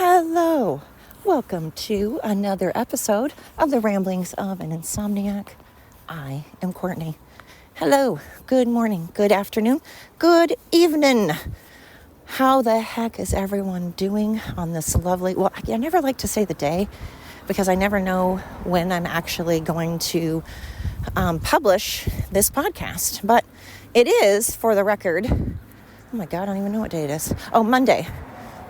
Hello, welcome to another episode of the Ramblings of an Insomniac. I am Courtney. Hello, good morning, good afternoon, good evening. How the heck is everyone doing on this lovely, well, I never like to say the day because I never know when I'm actually going to publish this podcast, but it is, for the record, oh my God, I don't even know what day it is. Oh, Monday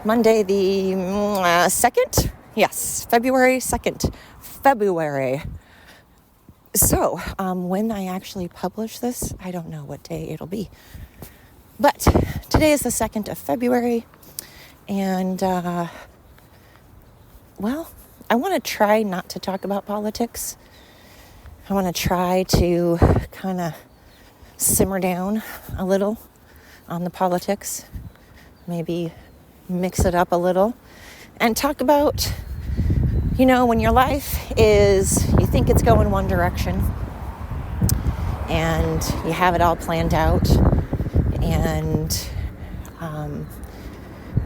the 2nd? Yes, February 2nd. February. So, when I actually publish this, I don't know what day it'll be. But today is the 2nd of February, and, I want to try not to talk about politics. I want to try to kind of simmer down a little on the politics, maybe mix it up a little, and talk about, when your life is, you think it's going one direction, and you have it all planned out, and,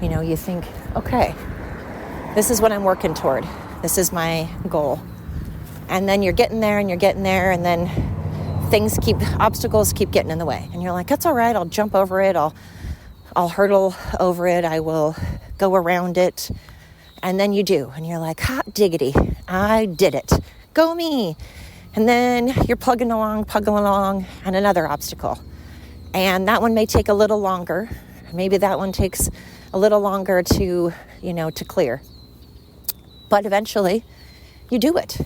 you think, okay, this is what I'm working toward. This is my goal. And then you're getting there, and then obstacles keep getting in the way. And you're like, that's all right, I'll jump over it, I'll hurdle over it, I will go around it. And then you do, and you're like, hot diggity, I did it, go me. And then you're plugging along, and another obstacle. And that one may take a little longer. Maybe that one takes a little longer to clear. But eventually, you do it.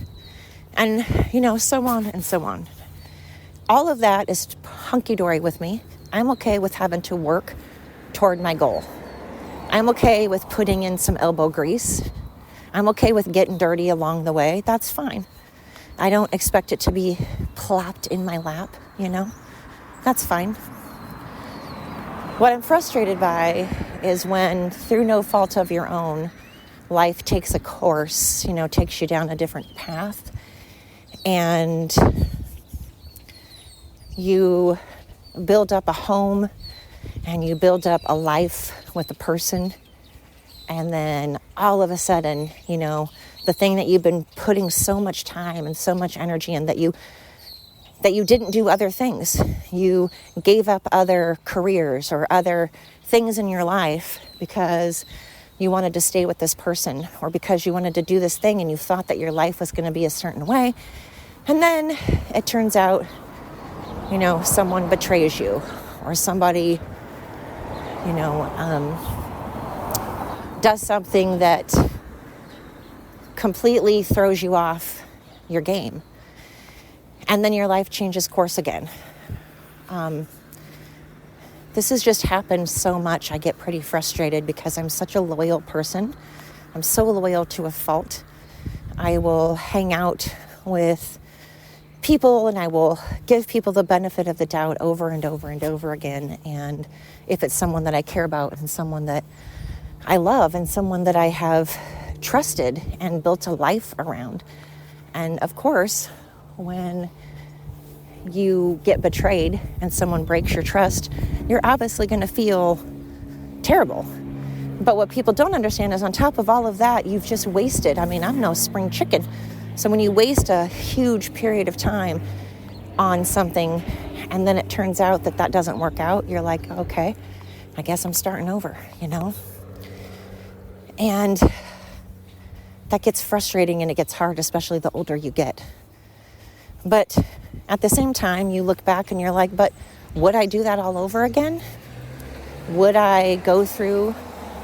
And, so on and so on. All of that is hunky-dory with me. I'm okay with having to work toward my goal. I'm okay with putting in some elbow grease. I'm okay with getting dirty along the way. That's fine. I don't expect it to be plopped in my lap, That's fine. What I'm frustrated by is when, through no fault of your own, life takes a course, takes you down a different path, and you build up a home and you build up a life with a person, and then all of a sudden, the thing that you've been putting so much time and so much energy in, that you didn't do other things. You gave up other careers or other things in your life because you wanted to stay with this person, or because you wanted to do this thing and you thought that your life was going to be a certain way. And then it turns out, someone betrays you, or somebody, does something that completely throws you off your game. And then your life changes course again. This has just happened so much. I get pretty frustrated because I'm such a loyal person. I'm so loyal to a fault. I will hang out with people and I will give people the benefit of the doubt over and over and over again. And if it's someone that I care about and someone that I love and someone that I have trusted and built a life around. And of course, when you get betrayed and someone breaks your trust, you're obviously going to feel terrible. But what people don't understand is, on top of all of that, you've just wasted. I'm no spring chicken. So when you waste a huge period of time on something and then it turns out that doesn't work out, you're like, okay, I guess I'm starting over, And that gets frustrating and it gets hard, especially the older you get. But at the same time, you look back and you're like, but would I do that all over again? Would I go through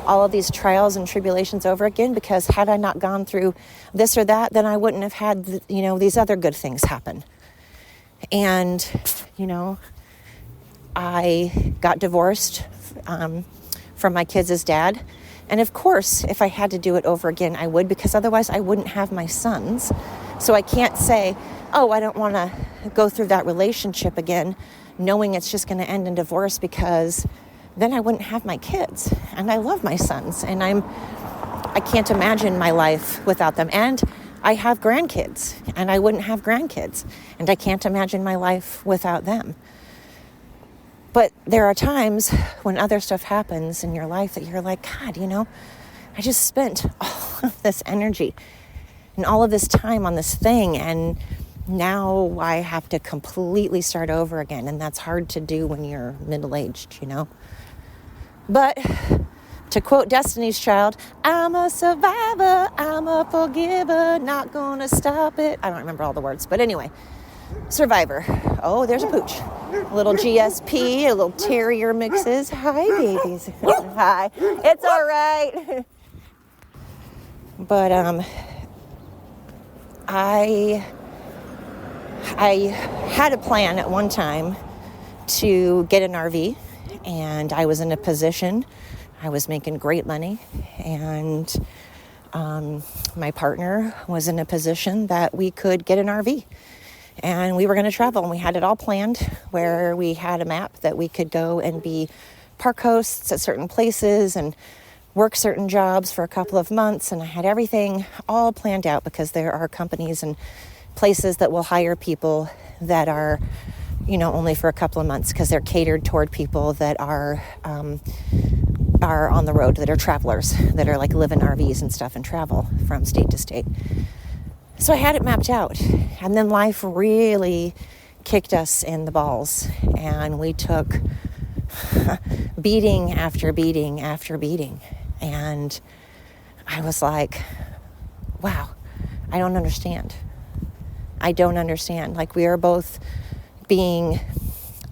all of these trials and tribulations over again? Because had I not gone through this or that, then I wouldn't have had, these other good things happen. And, I got divorced from my kids' dad. And of course, if I had to do it over again, I would, because otherwise I wouldn't have my sons. So I can't say, oh, I don't want to go through that relationship again, knowing it's just going to end in divorce, because then I wouldn't have my kids. And I love my sons, and I can't imagine my life without them. And I have grandkids, and I wouldn't have grandkids, and I can't imagine my life without them. But there are times when other stuff happens in your life that you're like, God, I just spent all of this energy and all of this time on this thing, and now I have to completely start over again, and that's hard to do when you're middle-aged, But to quote Destiny's Child, I'm a survivor, I'm a forgiver, not gonna stop it. I don't remember all the words, but anyway, survivor. Oh, there's a pooch. A little GSP, a little terrier mixes. Hi, babies. Hi. It's all right. But I had a plan at one time to get an RV, and I was in a position, I was making great money, and my partner was in a position that we could get an RV, and we were going to travel, and we had it all planned where we had a map that we could go and be park hosts at certain places and work certain jobs for a couple of months, and I had everything all planned out because there are companies and places that will hire people that are, only for a couple of months because they're catered toward people that are on the road, that are travelers, that are like live in RVs and stuff and travel from state to state. So I had it mapped out, and then life really kicked us in the balls, and we took beating after beating after beating. And I was like, wow, I don't understand. Like, we are both being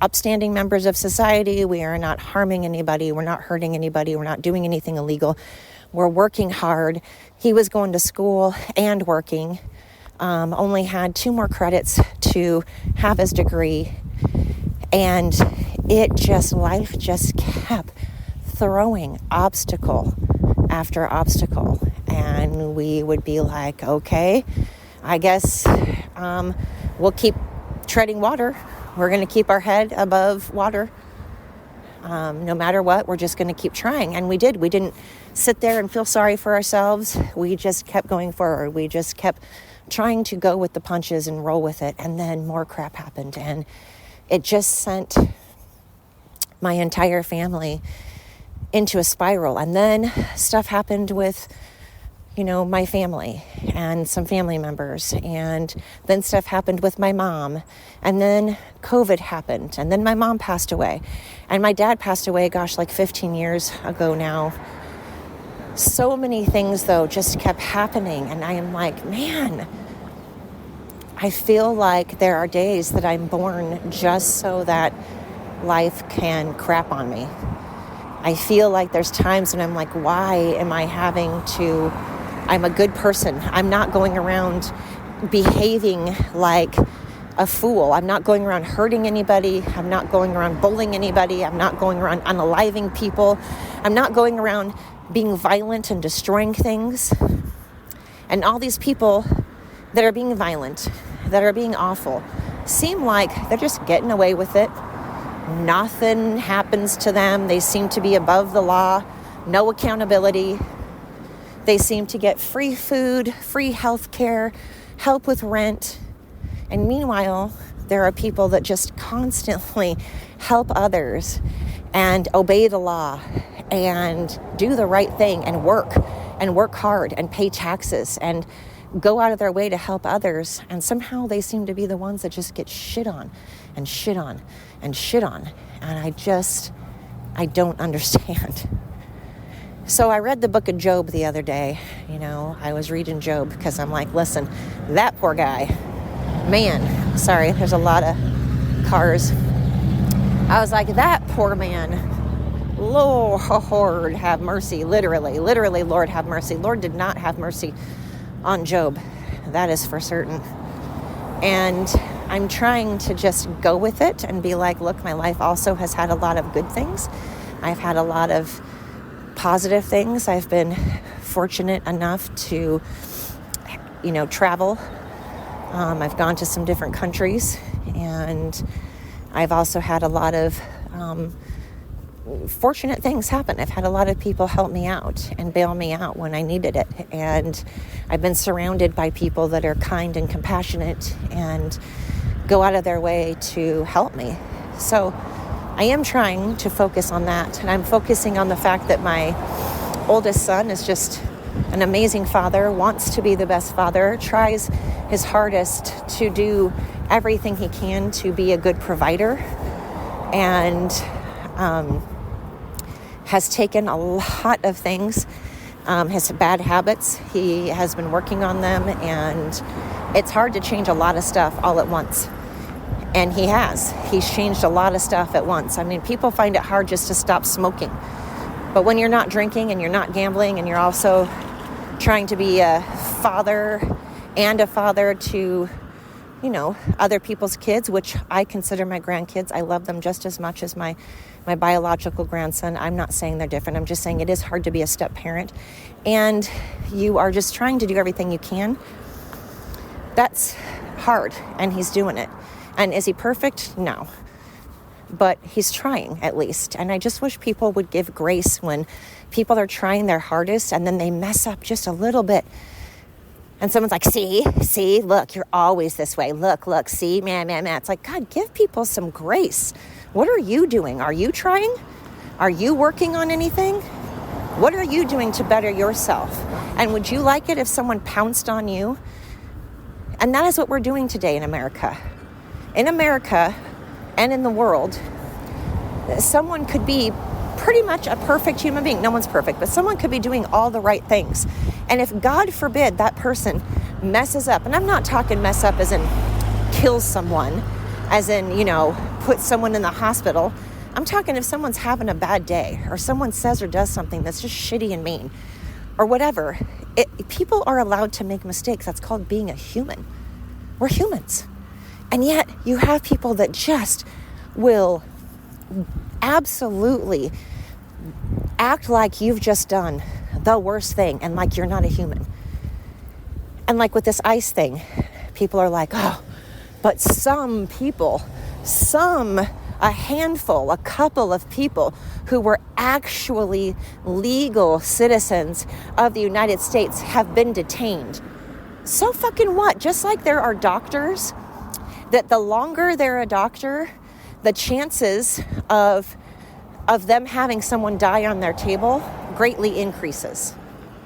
upstanding members of society. We are not harming anybody. We're not hurting anybody. We're not doing anything illegal. We're working hard. He was going to school and working. Only had 2 more credits to have his degree. And life just kept throwing obstacle after obstacle, and we would be like, okay, I guess we'll keep treading water. We're going to keep our head above water. No matter what, we're just going to keep trying. And we did. We didn't sit there and feel sorry for ourselves. We just kept going forward. We just kept trying to go with the punches and roll with it. And then more crap happened, and it just sent my entire family into a spiral. And then stuff happened with, my family and some family members. And then stuff happened with my mom. And then COVID happened. And then my mom passed away. And my dad passed away, like 15 years ago now. So many things, though, just kept happening. And I am like, man, I feel like there are days that I'm born just so that life can crap on me. I feel like there's times when I'm like, why am I I'm a good person. I'm not going around behaving like a fool. I'm not going around hurting anybody. I'm not going around bullying anybody. I'm not going around unaliving people. I'm not going around being violent and destroying things. And all these people that are being violent, that are being awful, seem like they're just getting away with it. Nothing happens to them. They seem to be above the law, no accountability. They seem to get free food, free health care, help with rent. And meanwhile, there are people that just constantly help others and obey the law and do the right thing and work hard and pay taxes and go out of their way to help others. And somehow they seem to be the ones that just get shit on and shit on and shit on. And I don't understand. So I read the book of Job the other day. I was reading Job because I'm like, listen, that poor guy, man, sorry, there's a lot of cars. I was like, that poor man, Lord have mercy, literally, Lord have mercy. Lord did not have mercy on Job. That is for certain. And I'm trying to just go with it and be like, look, my life also has had a lot of good things. I've had a lot of positive things. I've been fortunate enough to, travel. I've gone to some different countries, and I've also had a lot of fortunate things happen. I've had a lot of people help me out and bail me out when I needed it. And I've been surrounded by people that are kind and compassionate and go out of their way to help me. So I am trying to focus on that. And I'm focusing on the fact that my oldest son is just an amazing father, wants to be the best father, tries his hardest to do everything he can to be a good provider, and has taken a lot of things, his bad habits. He has been working on them, and it's hard to change a lot of stuff all at once. And he's changed a lot of stuff at once. I mean, people find it hard just to stop smoking. But when you're not drinking and you're not gambling and you're also trying to be a father to, other people's kids, which I consider my grandkids. I love them just as much as my biological grandson. I'm not saying they're different. I'm just saying it is hard to be a step parent. And you are just trying to do everything you can. That's hard, and he's doing it. And is he perfect? No. But he's trying, at least. And I just wish people would give grace when people are trying their hardest and then they mess up just a little bit. And someone's like, see, look, you're always this way. Look, see, man. It's like, God, give people some grace. What are you doing? Are you trying? Are you working on anything? What are you doing to better yourself? And would you like it if someone pounced on you? And that is what we're doing today in America. In America and in the world, someone could be pretty much a perfect human being. No one's perfect, but someone could be doing all the right things. And if, God forbid, that person messes up, and I'm not talking mess up as in kills someone, as in, put someone in the hospital. I'm talking if someone's having a bad day, or someone says or does something that's just shitty and mean, or whatever. People are allowed to make mistakes. That's called being a human. We're humans. And yet you have people that just will absolutely act like you've just done the worst thing and like you're not a human. And like with this ICE thing, people are like, oh, but some people, a handful, a couple of people who were actually legal citizens of the United States have been detained. So fucking what? Just like there are doctors that the longer they're a doctor, the chances of them having someone die on their table greatly increases.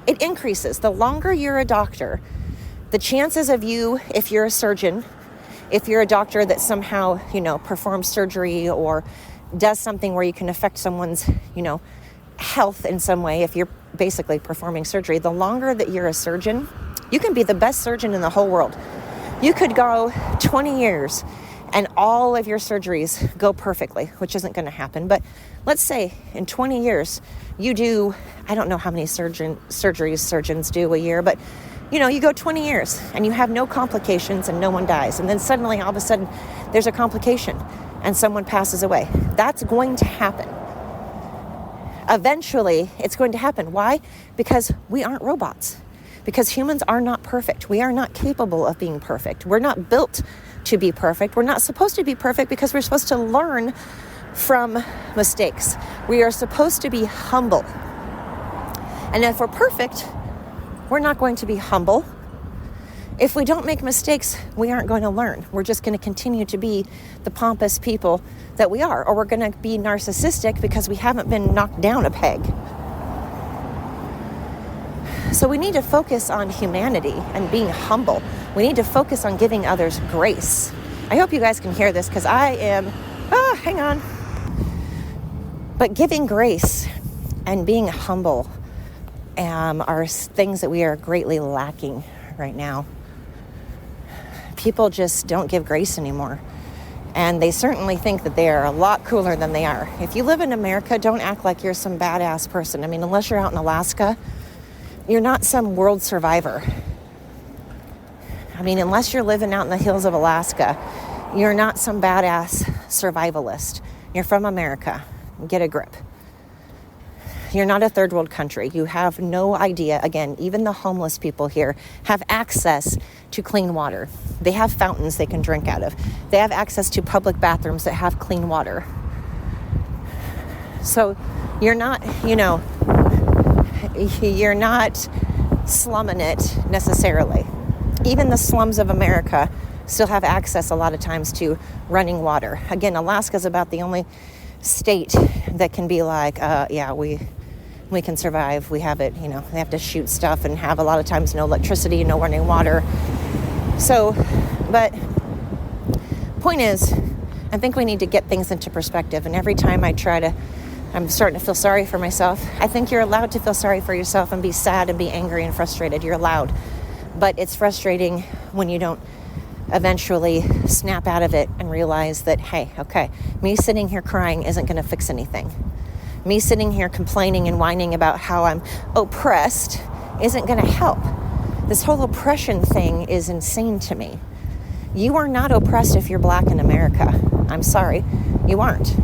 It increases. The longer you're a doctor, the chances of you, if you're a surgeon, if you're a doctor that somehow, performs surgery or does something where you can affect someone's, health in some way, if you're basically performing surgery, the longer that you're a surgeon, you can be the best surgeon in the whole world. You could go 20 years and all of your surgeries go perfectly, which isn't going to happen. But let's say in 20 years, you do, I don't know how many surgeries surgeons do a year, but you go 20 years and you have no complications and no one dies. And then suddenly, all of a sudden, there's a complication and someone passes away. That's going to happen. Eventually, it's going to happen. Why? Because we aren't robots. Because humans are not perfect. We are not capable of being perfect. We're not built to be perfect. We're not supposed to be perfect because we're supposed to learn from mistakes. We are supposed to be humble. And if we're perfect, we're not going to be humble. If we don't make mistakes, we aren't going to learn. We're just going to continue to be the pompous people that we are. Or we're going to be narcissistic because we haven't been knocked down a peg. So we need to focus on humanity and being humble. We need to focus on giving others grace. I hope you guys can hear this because I am, hang on. But giving grace and being humble are things that we are greatly lacking right now. People just don't give grace anymore. And they certainly think that they are a lot cooler than they are. If you live in America, don't act like you're some badass person. I mean, unless you're out in Alaska, you're not some world survivor. I mean, unless you're living out in the hills of Alaska, you're not some badass survivalist. You're from America. Get a grip. You're not a third world country. You have no idea. Again, even the homeless people here have access to clean water. They have fountains they can drink out of. They have access to public bathrooms that have clean water. So you're not, you're not slumming it necessarily. Even the slums of America still have access a lot of times to running water. Again, Alaska's about the only state that can be like, we can survive. We have it, they have to shoot stuff and have a lot of times no electricity, no running water. So, but point is, I think we need to get things into perspective. And every time I'm starting to feel sorry for myself. I think you're allowed to feel sorry for yourself and be sad and be angry and frustrated. You're allowed. But it's frustrating when you don't eventually snap out of it and realize that, hey, okay, me sitting here crying isn't going to fix anything. Me sitting here complaining and whining about how I'm oppressed isn't going to help. This whole oppression thing is insane to me. You are not oppressed if you're black in America. I'm sorry, you aren't.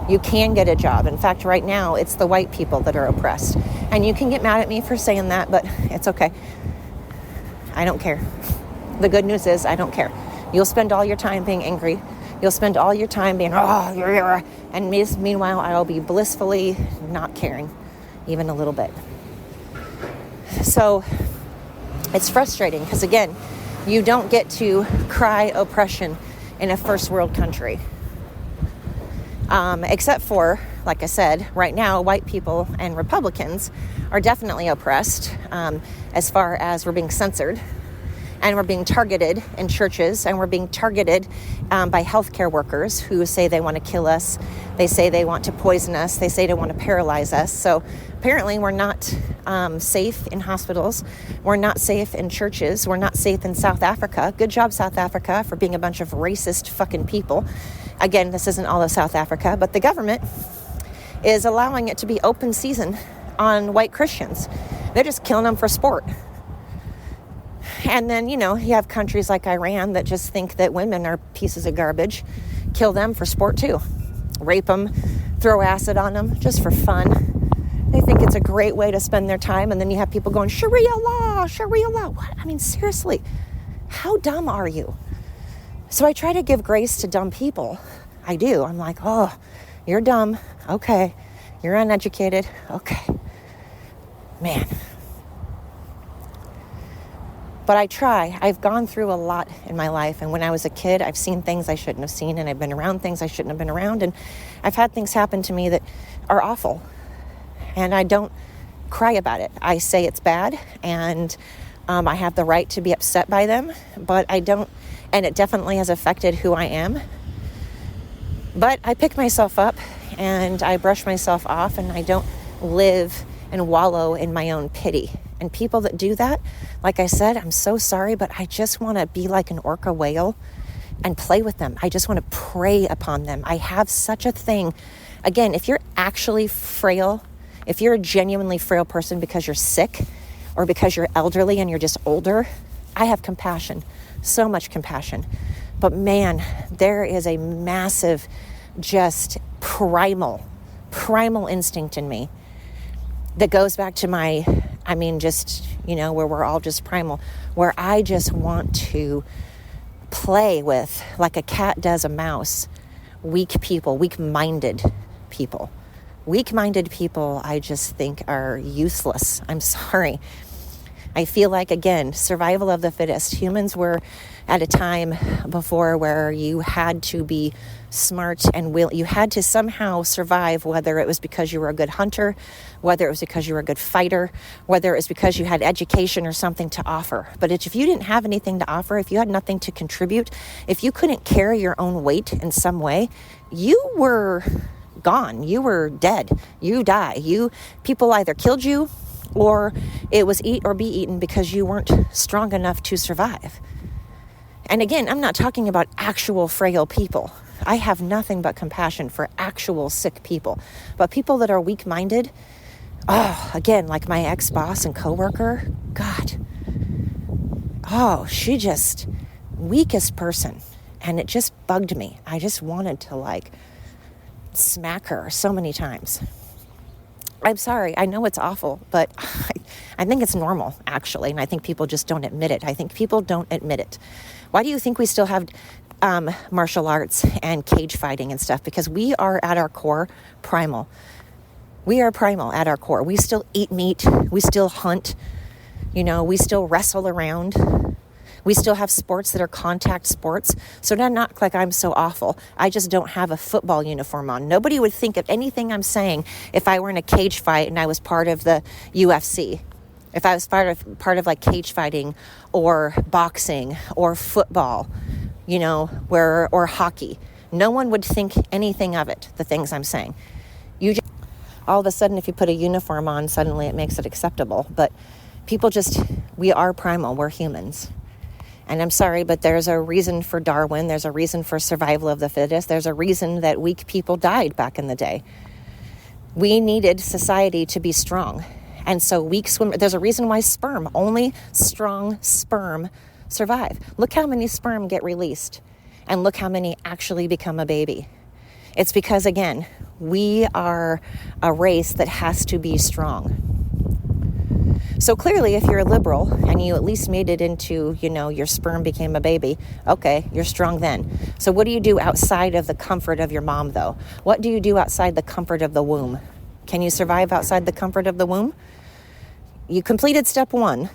You can get a job. In fact, right now, it's the white people that are oppressed. And you can get mad at me for saying that, but it's okay. I don't care. The good news is I don't care. You'll spend all your time being angry. You'll spend all your time being, and meanwhile, I'll be blissfully not caring, even a little bit. So it's frustrating because, again, you don't get to cry oppression in a first world country. Except for, like I said, right now, white people and Republicans are definitely oppressed as far as we're being censored and we're being targeted in churches and we're being targeted by healthcare workers who say they want to kill us. They say they want to poison us. They say they want to paralyze us. So apparently we're not safe in hospitals. We're not safe in churches. We're not safe in South Africa. Good job, South Africa, for being a bunch of racist fucking people. Again, this isn't all of South Africa, but the government is allowing it to be open season on white Christians. They're just killing them for sport. And then, you have countries like Iran that just think that women are pieces of garbage. Kill them for sport too. Rape them, throw acid on them just for fun. They think it's a great way to spend their time. And then you have people going, Sharia law, Sharia law. What? I mean, seriously, how dumb are you? So I try to give grace to dumb people. I do. I'm like, oh, you're dumb. Okay. You're uneducated. Okay. Man. But I try. I've gone through a lot in my life. And when I was a kid, I've seen things I shouldn't have seen. And I've been around things I shouldn't have been around. And I've had things happen to me that are awful. And I don't cry about it. I say it's bad. And I have the right to be upset by them. But I don't. And it definitely has affected who I am. But I pick myself up and I brush myself off and I don't live and wallow in my own pity. And people that do that, like I said, I'm so sorry, but I just want to be like an orca whale and play with them. I just want to prey upon them. I have such a thing. Again, if you're actually frail, if you're a genuinely frail person because you're sick or because you're elderly and you're just older, I have compassion. So much compassion. But man, there is a massive, just primal instinct in me that goes back to where we're all just primal, where I just want to play with, like a cat does a mouse, weak people, weak-minded people. Weak-minded people, I just think, are useless. I'm sorry. I feel like, again, survival of the fittest. Humans were at a time before where you had to be smart and you had to somehow survive, whether it was because you were a good hunter, whether it was because you were a good fighter, whether it was because you had education or something to offer. But if you didn't have anything to offer, if you had nothing to contribute, if you couldn't carry your own weight in some way, you were gone. You were dead. You die. People either killed you or it was eat or be eaten because you weren't strong enough to survive. And again, I'm not talking about actual frail people. I have nothing but compassion for actual sick people. But people that are weak-minded, again, like my ex-boss and coworker, God. She just, weakest person. And it just bugged me. I just wanted to smack her so many times. I'm sorry. I know it's awful, but I think it's normal, actually. And I think people just don't admit it. I think people don't admit it. Why do you think we still have martial arts and cage fighting and stuff? Because we are at our core primal. We are primal at our core. We still eat meat. We still hunt. We still wrestle around. We still have sports that are contact sports. So don't act like I'm so awful. I just don't have a football uniform on. Nobody would think of anything I'm saying if I were in a cage fight and I was part of the UFC. If I was part of like cage fighting or boxing or football, or hockey. No one would think anything of it, the things I'm saying. All of a sudden, if you put a uniform on, suddenly it makes it acceptable. But we are primal, we're humans. And I'm sorry, but there's a reason for Darwin. There's a reason for survival of the fittest. There's a reason that weak people died back in the day. We needed society to be strong. And so there's a reason why only strong sperm survive. Look how many sperm get released. And look how many actually become a baby. It's because, again, we are a race that has to be strong. So clearly, if you're a liberal and you at least made it into, your sperm became a baby, okay, you're strong then. So what do you do outside of the comfort of your mom, though? What do you do outside the comfort of the womb? Can you survive outside the comfort of the womb? You completed step 1.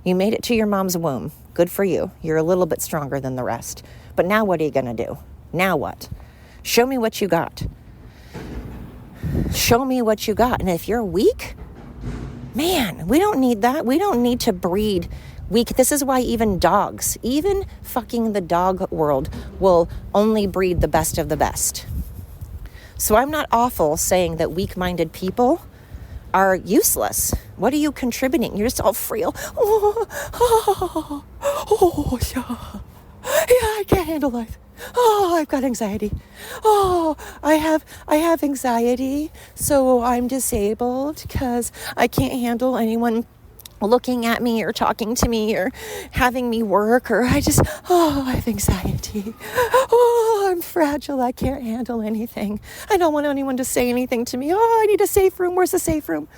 You made it to your mom's womb. Good for you. You're a little bit stronger than the rest. But now what are you going to do? Now what? Show me what you got. Show me what you got. And if you're weak, man, we don't need that. We don't need to breed weak. This is why even dogs, even fucking the dog world, will only breed the best of the best. So I'm not awful saying that weak-minded people are useless. What are you contributing? You're just all frail. Yeah. Yeah, I can't handle life. I've got anxiety. I have anxiety, so I'm disabled because I can't handle anyone looking at me or talking to me or having me work, or I have anxiety. I'm fragile. I can't handle anything. I don't want anyone to say anything to me. I need a safe room. Where's the safe room?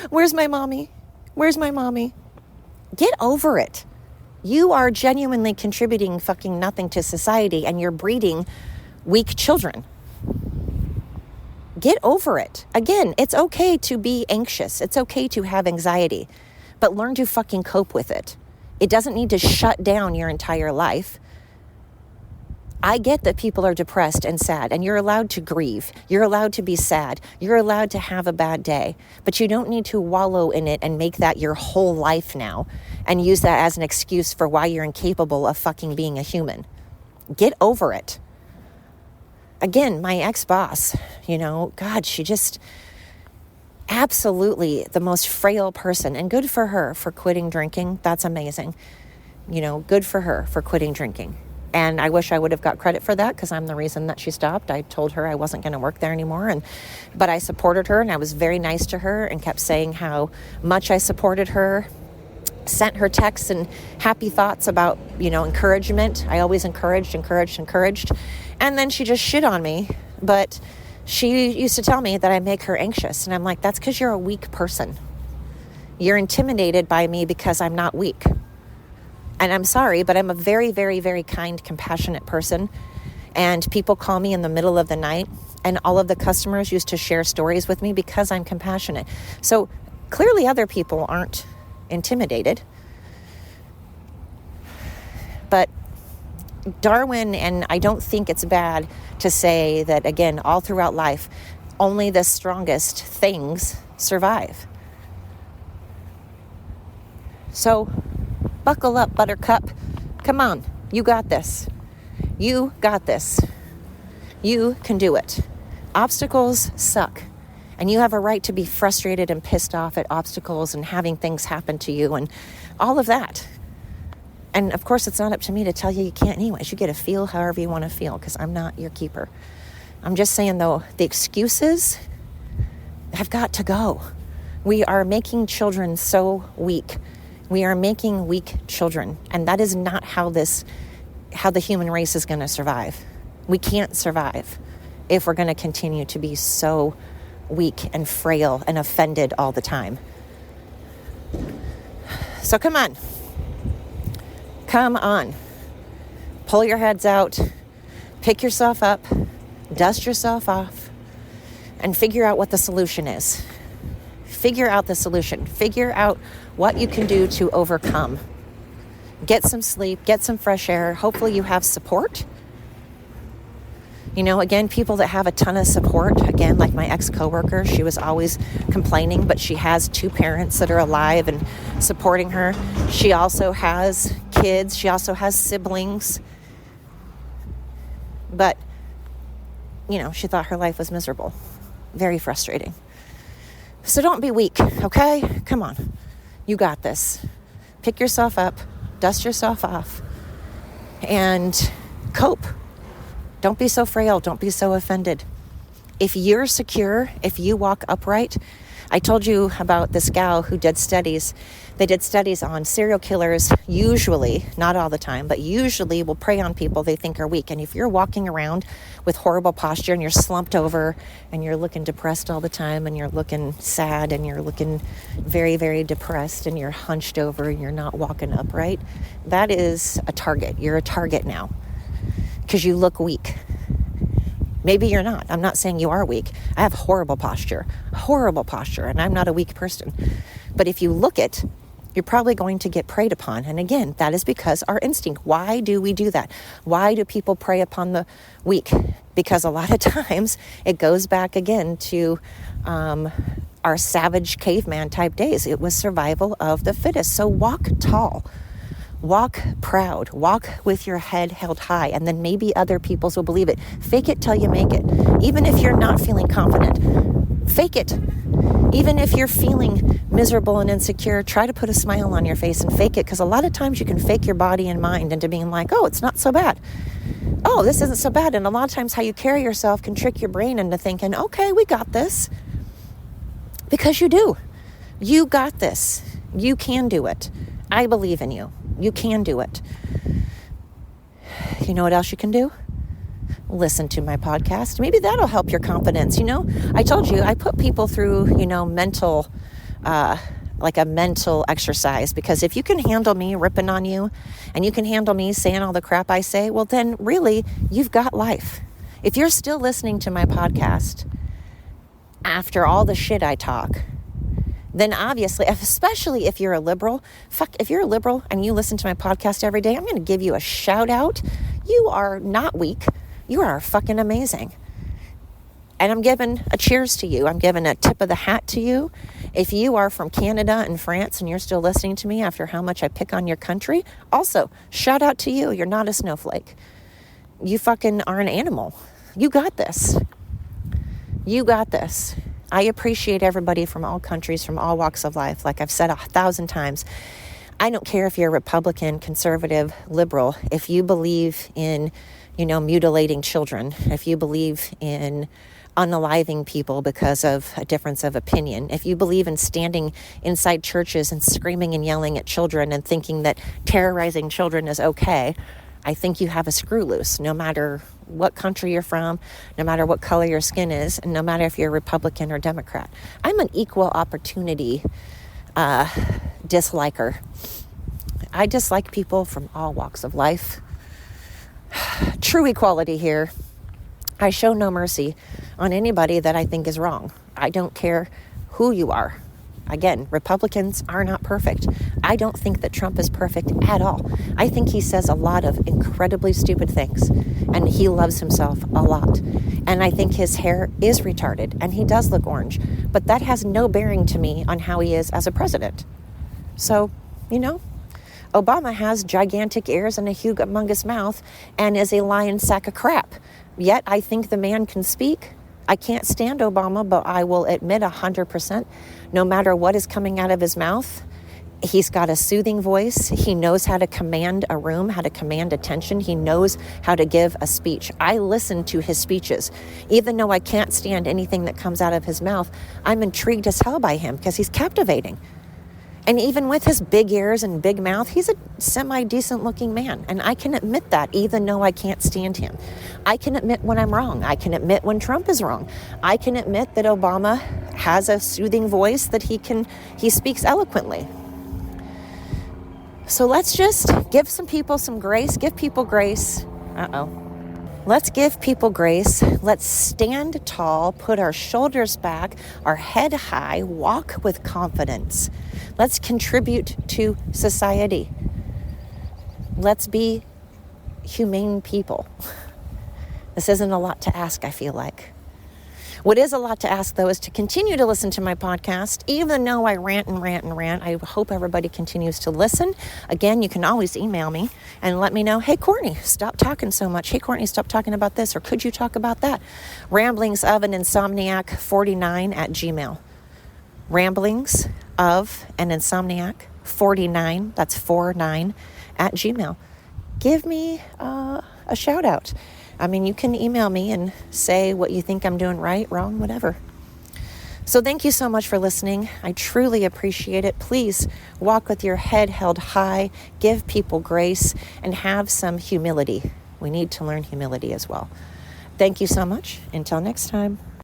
Where's my mommy? Where's my mommy? Get over it. You are genuinely contributing fucking nothing to society, and you're breeding weak children. Get over it. Again, it's okay to be anxious. It's okay to have anxiety, but learn to fucking cope with it. It doesn't need to shut down your entire life. I get that people are depressed and sad, and you're allowed to grieve. You're allowed to be sad. You're allowed to have a bad day, but you don't need to wallow in it and make that your whole life now and use that as an excuse for why you're incapable of fucking being a human. Get over it. Again, my ex-boss, God, she just absolutely the most frail person, and good for her for quitting drinking. That's amazing. Good for her for quitting drinking. And I wish I would have got credit for that because I'm the reason that she stopped. I told her I wasn't going to work there anymore. But I supported her, and I was very nice to her and kept saying how much I supported her, sent her texts and happy thoughts about, encouragement. I always encouraged. And then she just shit on me. But she used to tell me that I make her anxious. And I'm like, that's because you're a weak person. You're intimidated by me because I'm not weak. And I'm sorry, but I'm a very, very, very kind, compassionate person. And people call me in the middle of the night, and all of the customers used to share stories with me because I'm compassionate. So clearly other people aren't intimidated. But Darwin, and I don't think it's bad to say that, again, all throughout life, only the strongest things survive. So buckle up, Buttercup. Come on. You got this. You got this. You can do it. Obstacles suck. And you have a right to be frustrated and pissed off at obstacles and having things happen to you and all of that. And of course, it's not up to me to tell you can't anyways. You get to feel however you want to feel because I'm not your keeper. I'm just saying, though, the excuses have got to go. We are making children so weak. We are making weak children, and that is not how the human race is going to survive. We can't survive if we're going to continue to be so weak and frail and offended all the time. So come on. Come on. Pull your heads out. Pick yourself up. Dust yourself off. And figure out what the solution is. Figure out the solution. Figure out what you can do to overcome. Get some sleep, get some fresh air. Hopefully you have support. Again, people that have a ton of support, again, like my ex-coworker, she was always complaining, but she has 2 parents that are alive and supporting her. She also has kids. She also has siblings. But, she thought her life was miserable. Very frustrating. So don't be weak, okay? Come on. You got this. Pick yourself up, dust yourself off, and cope. Don't be so frail. Don't be so offended. If you're secure, if you walk upright, I told you about this gal who did studies. They did studies on serial killers, usually, not all the time, but usually will prey on people they think are weak. And if you're walking around with horrible posture and you're slumped over and you're looking depressed all the time and you're looking sad and you're looking very, very depressed and you're hunched over and you're not walking upright, that is a target. You're a target now because you look weak. Maybe you're not. I'm not saying you are weak. I have horrible posture, and I'm not a weak person. But if you look it, you're probably going to get preyed upon. And again, that is because our instinct. Why do we do that? Why do people prey upon the weak? Because a lot of times it goes back again to our savage caveman type days. It was survival of the fittest. So walk tall. Walk proud, walk with your head held high, and then maybe other people's will believe it. Fake it till you make it. Even if you're not feeling confident, fake it. Even if you're feeling miserable and insecure, try to put a smile on your face and fake it, because a lot of times you can fake your body and mind into being like, oh, it's not so bad. Oh, this isn't so bad. And a lot of times how you carry yourself can trick your brain into thinking, okay, we got this. Because you do. You got this. You can do it. I believe in you. You can do it. You know what else you can do? Listen to my podcast. Maybe that'll help your confidence. I told you, I put people through, mental, like a mental exercise, because if you can handle me ripping on you and you can handle me saying all the crap I say, well, then really you've got life. If you're still listening to my podcast after all the shit I talk, then obviously, especially if you're a liberal, if you're a liberal and you listen to my podcast every day, I'm going to give you a shout out. You are not weak. You are fucking amazing. And I'm giving a cheers to you. I'm giving a tip of the hat to you. If you are from Canada and France and you're still listening to me after how much I pick on your country, also, shout out to you. You're not a snowflake. You fucking are an animal. You got this. You got this. I appreciate everybody from all countries, from all walks of life. Like I've said 1,000 times, I don't care if you're Republican, conservative, liberal. If you believe in, mutilating children, if you believe in unaliving people because of a difference of opinion, if you believe in standing inside churches and screaming and yelling at children and thinking that terrorizing children is okay, I think you have a screw loose, no matter what country you're from, no matter what color your skin is, and no matter if you're Republican or Democrat. I'm an equal opportunity disliker. I dislike people from all walks of life. True equality here. I show no mercy on anybody that I think is wrong. I don't care who you are. Again, Republicans are not perfect. I don't think that Trump is perfect at all. I think he says a lot of incredibly stupid things, and he loves himself a lot. And I think his hair is retarded, and he does look orange. But that has no bearing to me on how he is as a president. So, Obama has gigantic ears and a humongous mouth and is a lion sack of crap. Yet I think the man can speak. I can't stand Obama, but I will admit 100%, no matter what is coming out of his mouth, he's got a soothing voice. He knows how to command a room, how to command attention. He knows how to give a speech. I listen to his speeches. Even though I can't stand anything that comes out of his mouth, I'm intrigued as hell by him because he's captivating. And even with his big ears and big mouth, he's a semi-decent looking man. And I can admit that even though I can't stand him. I can admit when I'm wrong. I can admit when Trump is wrong. I can admit that Obama has a soothing voice, that he speaks eloquently. So let's just give some people some grace. Give people grace. Let's give people grace. Let's stand tall, put our shoulders back, our head high, walk with confidence. Let's contribute to society. Let's be humane people. This isn't a lot to ask, I feel like. What is a lot to ask, though, is to continue to listen to my podcast. Even though I rant and rant and rant, I hope everybody continues to listen. Again, you can always email me and let me know, hey, Courtney, stop talking so much. Hey, Courtney, stop talking about this, or could you talk about that? Ramblings of an Insomniac 49 at Gmail. Ramblings of an Insomniac 49, that's 49, at Gmail. Give me a shout out. I mean, you can email me and say what you think I'm doing right, wrong, whatever. So thank you so much for listening. I truly appreciate it. Please walk with your head held high, give people grace, and have some humility. We need to learn humility as well. Thank you so much. Until next time.